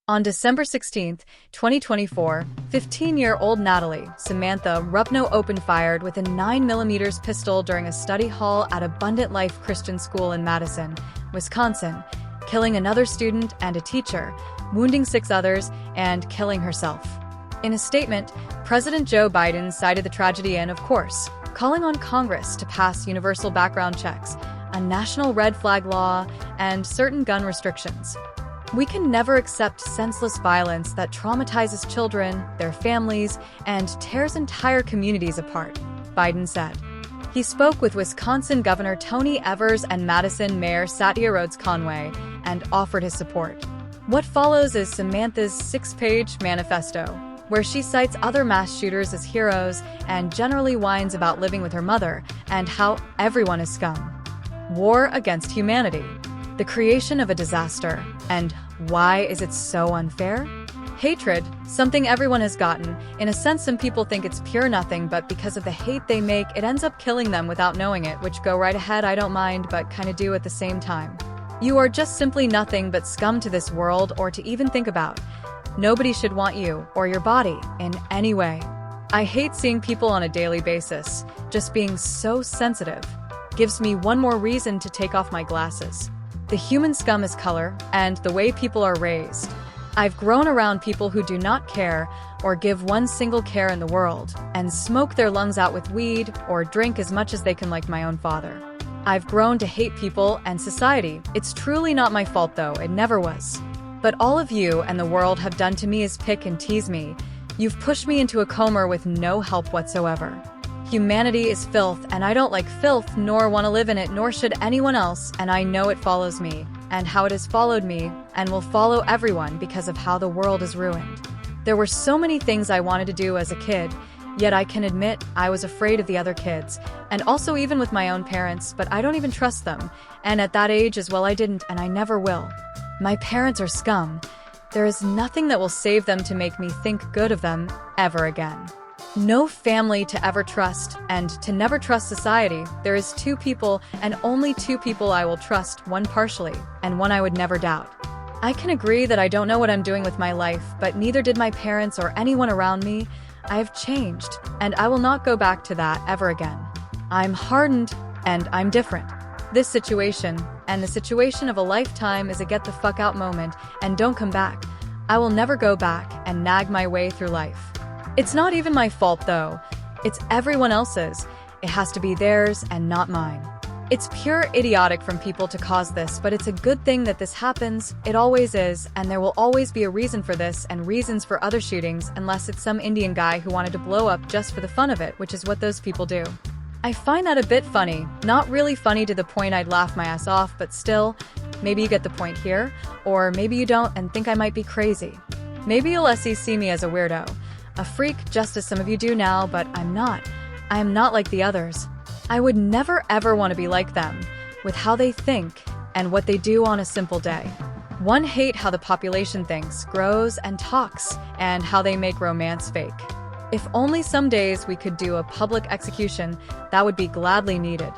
On December 16, 2024, 15-year-old Natalie, Samantha Rupnow opened-fired with a 9mm pistol during a study hall at Abundant Life Christian School in Madison, Wisconsin, killing another student and a teacher, wounding 6 others, and killing herself. In a statement, President Joe Biden cited the tragedy and, of course, calling on Congress to pass universal background checks, a national red flag law, and certain gun restrictions. We can never accept senseless violence that traumatizes children, their families, and tears entire communities apart, Biden said. He spoke with Wisconsin Governor Tony Evers and Madison Mayor Satya Rhodes-Conway and offered his support. What follows is Samantha's 6-page manifesto, where she cites other mass shooters as heroes and generally whines about living with her mother and how everyone is scum. War against humanity. The creation of a disaster. And why is it so unfair? Hatred, something everyone has gotten. In a sense, some people think it's pure nothing, but because of the hate they make, it ends up killing them without knowing it, which go right ahead, I don't mind, but kinda do at the same time. You are just simply nothing but scum to this world or to even think about. Nobody should want you or your body in any way. I hate seeing people on a daily basis just being so sensitive. Gives me one more reason to take off my glasses. The human scum is color and the way people are raised. I've grown around people who do not care or give one single care in the world and smoke their lungs out with weed or drink as much as they can, like my own father. I've grown to hate people and society. It's truly not my fault though, it never was. But all of you and the world have done to me is pick and tease me. You've pushed me into a coma with no help whatsoever. Humanity is filth, and I don't like filth, nor want to live in it, nor should anyone else, and I know it follows me, and how it has followed me, and will follow everyone because of how the world is ruined. There were so many things I wanted to do as a kid, yet I can admit I was afraid of the other kids, and also even with my own parents, but I don't even trust them, and at that age as well I didn't, and I never will. My parents are scum. There is nothing that will save them to make me think good of them ever again. No family to ever trust, and to never trust society. There is 2 people, and only 2 people I will trust, one partially, and one I would never doubt. I can agree that I don't know what I'm doing with my life, but neither did my parents or anyone around me. I have changed, and I will not go back to that ever again. I'm hardened, and I'm different. This situation, and the situation of a lifetime, is a get the fuck out moment, and don't come back. I will never go back and nag my way through life. It's not even my fault though. It's everyone else's. It has to be theirs and not mine. It's pure idiotic from people to cause this, but it's a good thing that this happens. It always is, and there will always be a reason for this and reasons for other shootings, unless it's some Indian guy who wanted to blow up just for the fun of it, which is what those people do. I find that a bit funny. Not really funny to the point I'd laugh my ass off, but still, maybe you get the point here, or maybe you don't and think I might be crazy. Maybe you'll see me as a weirdo. A freak, just as some of you do now, but I'm not. I am not like the others. I would never ever want to be like them, with how they think and what they do on a simple day. One hate how the population thinks, grows, and talks, and how they make romance fake. If only some days we could do a public execution, that would be gladly needed.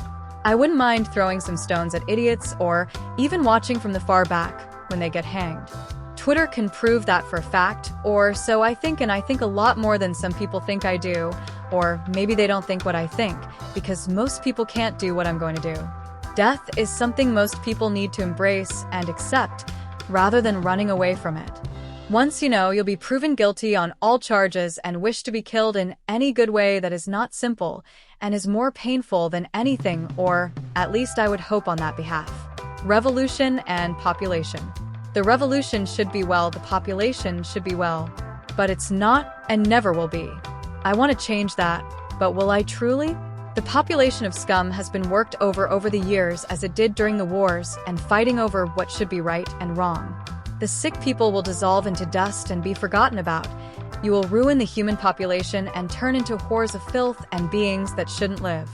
I wouldn't mind throwing some stones at idiots or even watching from the far back when they get hanged. Twitter can prove that for a fact, or so I think, and I think a lot more than some people think I do, or maybe they don't think what I think, because most people can't do what I'm going to do. Death is something most people need to embrace and accept, rather than running away from it. Once you know, you'll be proven guilty on all charges and wish to be killed in any good way that is not simple and is more painful than anything, or at least I would hope on that behalf. Revolution and population. The revolution should be well, the population should be well. But it's not and never will be. I want to change that, but will I truly? The population of scum has been worked over the years as it did during the wars and fighting over what should be right and wrong. The sick people will dissolve into dust and be forgotten about. You will ruin the human population and turn into whores of filth and beings that shouldn't live.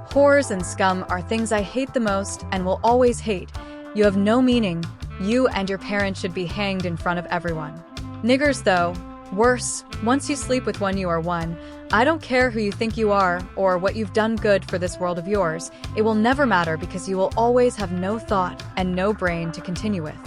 Whores and scum are things I hate the most and will always hate. You have no meaning. You and your parents should be hanged in front of everyone. Niggers though, worse, once you sleep with one you are one. I don't care who you think you are or what you've done good for this world of yours. It will never matter because you will always have no thought and no brain to continue with.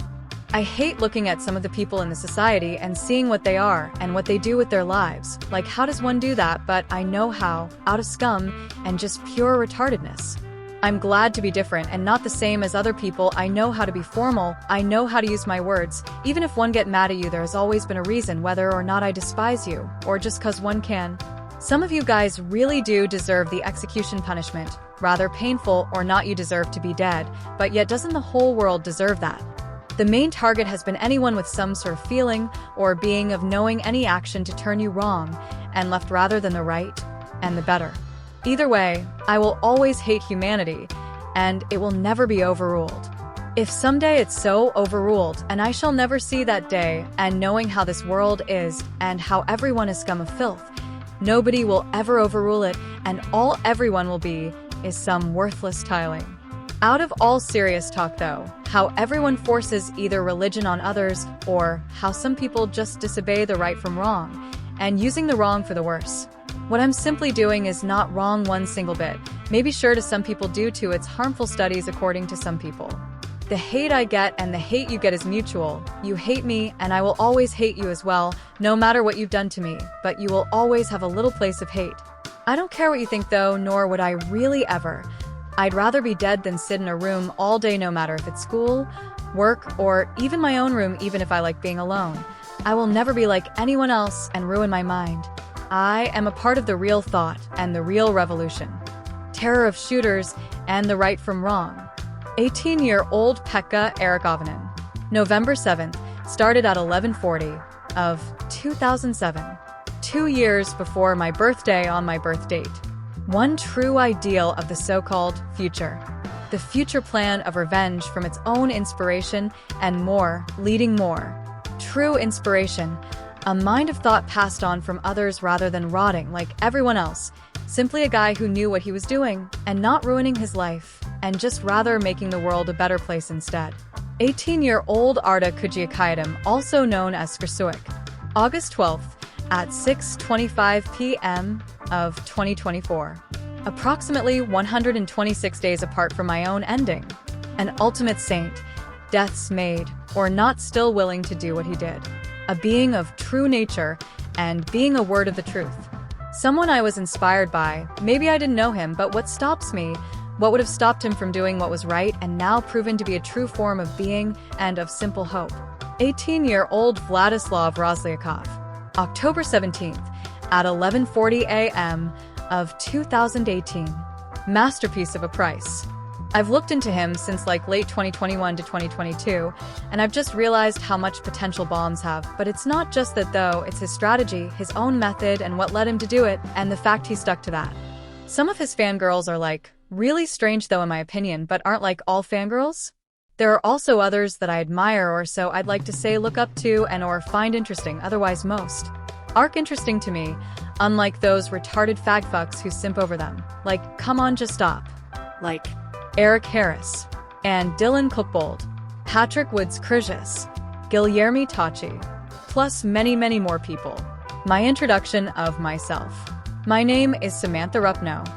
I hate looking at some of the people in the society and seeing what they are and what they do with their lives. Like, how does one do that? But I know how, out of scum and just pure retardedness. I'm glad to be different and not the same as other people. I know how to be formal. I know how to use my words. Even if one get mad at you, there has always been a reason, whether or not I despise you, or just cause one can. Some of you guys really do deserve the execution punishment. Rather painful or not, you deserve to be dead, but yet doesn't the whole world deserve that? The main target has been anyone with some sort of feeling or being of knowing any action to turn you wrong and left rather than the right and the better. Either way, I will always hate humanity, and it will never be overruled. If someday it's so overruled, and I shall never see that day, and knowing how this world is and how everyone is scum of filth, nobody will ever overrule it, and all everyone will be is some worthless tiling. Out of all serious talk though, how everyone forces either religion on others or how some people just disobey the right from wrong and using the wrong for the worse. What I'm simply doing is not wrong one single bit, maybe sure to some people due to its harmful studies according to some people. The hate I get and the hate you get is mutual. You hate me and I will always hate you as well, no matter what you've done to me, but you will always have a little place of hate. I don't care what you think though, nor would I really ever. I'd rather be dead than sit in a room all day, no matter if it's school, work, or even my own room, even if I like being alone. I will never be like anyone else and ruin my mind. I am a part of the real thought and the real revolution. Terror of shooters and the right from wrong. 18-year-old Pekka Erik Avonen. November 7th, started at 11:40 of 2007. 2 years before my birthday on my birth date. One true ideal of the so-called future. The future plan of revenge from its own inspiration and more, leading more. True inspiration, a mind of thought passed on from others rather than rotting like everyone else. Simply a guy who knew what he was doing and not ruining his life, and just rather making the world a better place instead. 18-year-old Arda Kujiakaitam, also known as Skrsuik. August 12th, at 6:25 p.m. of 2024. Approximately 126 days apart from my own ending. An ultimate saint, death's maid, or not still willing to do what he did. A being of true nature, and being a word of the truth. Someone I was inspired by, maybe I didn't know him, but what stops me? What would have stopped him from doing what was right and now proven to be a true form of being and of simple hope? 18-year-old Vladislav Rozlyakov. October 17th, at 11:40 a.m. of 2018. Masterpiece of a price. I've looked into him since like late 2021 to 2022, and I've just realized how much potential bombs have. But it's not just that though, it's his strategy, his own method, and what led him to do it, and the fact he stuck to that. Some of his fangirls are like, really strange though in my opinion, but aren't like all fangirls? There are also others that I admire or so I'd like to say look up to and or find interesting, otherwise most aren't interesting to me, unlike those retarded fag fucks who simp over them. Like, come on, just stop. Like, Eric Harris, and Dylan Cookbold, Patrick Woods-Krzyzis, Guilherme Tachi, plus many, many more people. My introduction of myself. My name is Samantha Rupnow.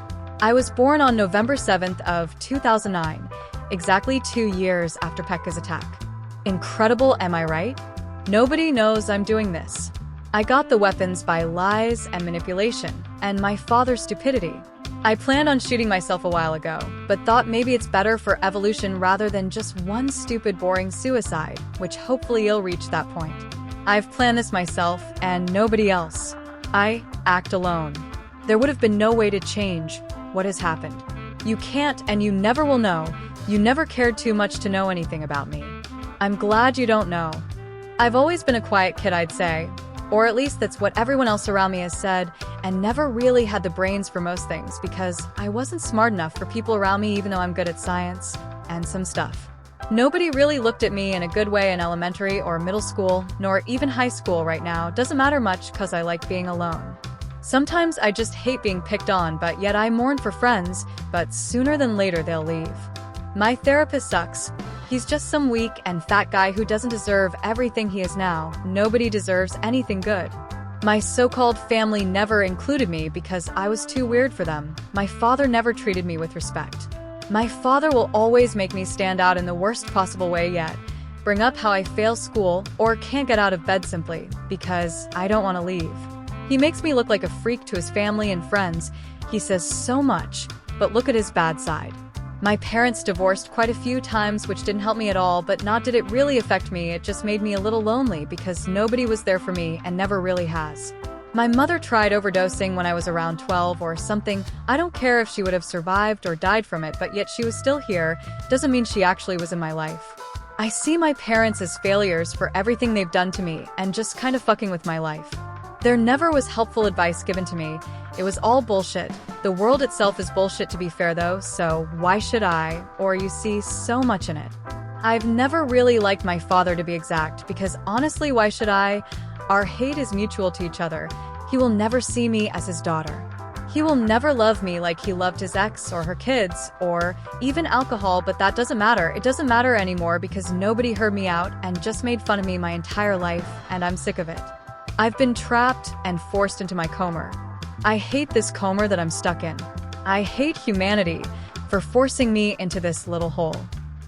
I was born on November 7th of 2009, exactly 2 years after Pekka's attack. Incredible, am I right? Nobody knows I'm doing this. I got the weapons by lies and manipulation, and my father's stupidity. I planned on shooting myself a while ago, but thought maybe it's better for evolution rather than just one stupid boring suicide, which hopefully you'll reach that point. I've planned this myself and nobody else. I act alone. There would have been no way to change what has happened. You can't and you never will know. You never cared too much to know anything about me. I'm glad you don't know. I've always been a quiet kid, I'd say. Or at least that's what everyone else around me has said, and never really had the brains for most things because I wasn't smart enough for people around me even though I'm good at science and some stuff. Nobody really looked at me in a good way in elementary or middle school, nor even high school right now. Doesn't matter much cause I like being alone. Sometimes I just hate being picked on, but yet I mourn for friends, but sooner than later they'll leave. My therapist sucks. He's just some weak and fat guy who doesn't deserve everything he is now. Nobody deserves anything good. My so-called family never included me because I was too weird for them. My father never treated me with respect. My father will always make me stand out in the worst possible way yet. bring up how I fail school or can't get out of bed simply because I don't want to leave. He makes me look like a freak to his family and friends. He says so much, but look at his bad side. My parents divorced quite a few times, which didn't help me at all, but not did it really affect me, it just made me a little lonely because nobody was there for me and never really has. My mother tried overdosing when I was around 12 or something. I don't care if she would have survived or died from it, but yet she was still here. Doesn't mean she actually was in my life. I see my parents as failures for everything they've done to me and just kind of fucking with my life. There never was helpful advice given to me. It was all bullshit. The world itself is bullshit to be fair though, so why should I? Or you see so much in it. I've never really liked my father to be exact, because honestly, why should I? Our hate is mutual to each other. He will never see me as his daughter. He will never love me like he loved his ex or her kids, or even alcohol, but that doesn't matter. It doesn't matter anymore because nobody heard me out and just made fun of me my entire life, and I'm sick of it. I've been trapped and forced into my coma. I hate this coma that I'm stuck in. I hate humanity for forcing me into this little hole.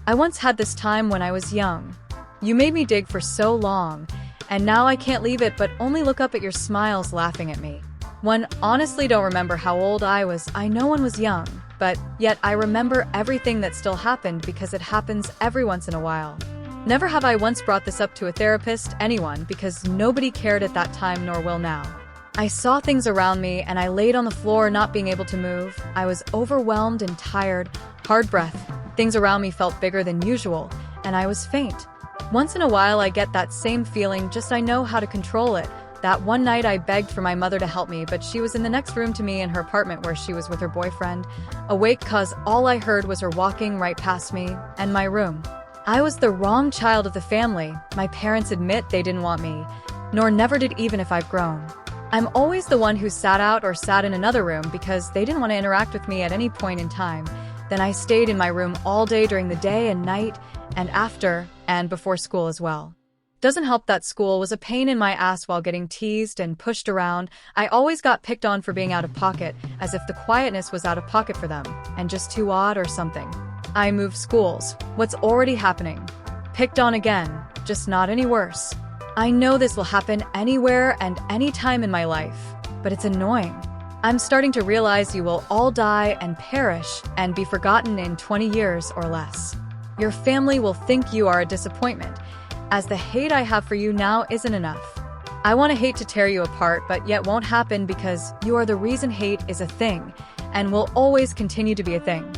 I once had this time when I was young. You made me dig for so long, and now I can't leave it but only look up at your smiles laughing at me. One honestly don't remember how old I was. I know one was young, but yet I remember everything that still happened because it happens every once in a while. Never have I once brought this up to a therapist, anyone, because nobody cared at that time nor will now. I saw things around me and I laid on the floor not being able to move. I was overwhelmed and tired, hard breath. Things around me felt bigger than usual, and I was faint. Once in a while I get that same feeling, just I know how to control it. That one night I begged for my mother to help me, but she was in the next room to me in her apartment where she was with her boyfriend, awake cause all I heard was her walking right past me and my room. I was the wrong child of the family. My parents admit they didn't want me, nor never did even if I've grown. I'm always the one who sat out or sat in another room because they didn't want to interact with me at any point in time. Then I stayed in my room all day during the day and night, and after, and before school as well. Doesn't help that school was a pain in my ass while getting teased and pushed around. I always got picked on for being out of pocket, as if the quietness was out of pocket for them, and just too odd or something. I moved schools. What's already happening? Picked on again, just not any worse. I know this will happen anywhere and anytime in my life, but it's annoying. I'm starting to realize you will all die and perish and be forgotten in 20 years or less. Your family will think you are a disappointment, as the hate I have for you now isn't enough. I want to hate to tear you apart, but yet won't happen because you are the reason hate is a thing and will always continue to be a thing.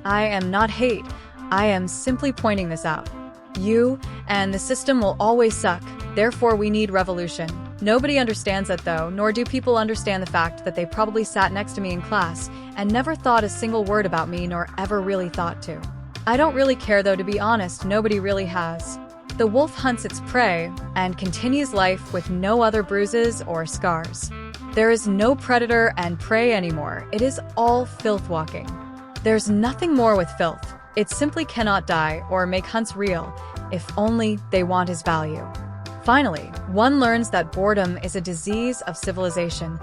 I am not hate. I am simply pointing this out. You and the system will always suck. Therefore, we need revolution. Nobody understands that though, nor do people understand the fact that they probably sat next to me in class and never thought a single word about me nor ever really thought to. I don't really care though, to be honest, nobody really has. The wolf hunts its prey and continues life with no other bruises or scars. There is no predator and prey anymore. It is all filth walking. There's nothing more with filth. It simply cannot die or make hunts real, if only they want his value. Finally, one learns that boredom is a disease of civilization.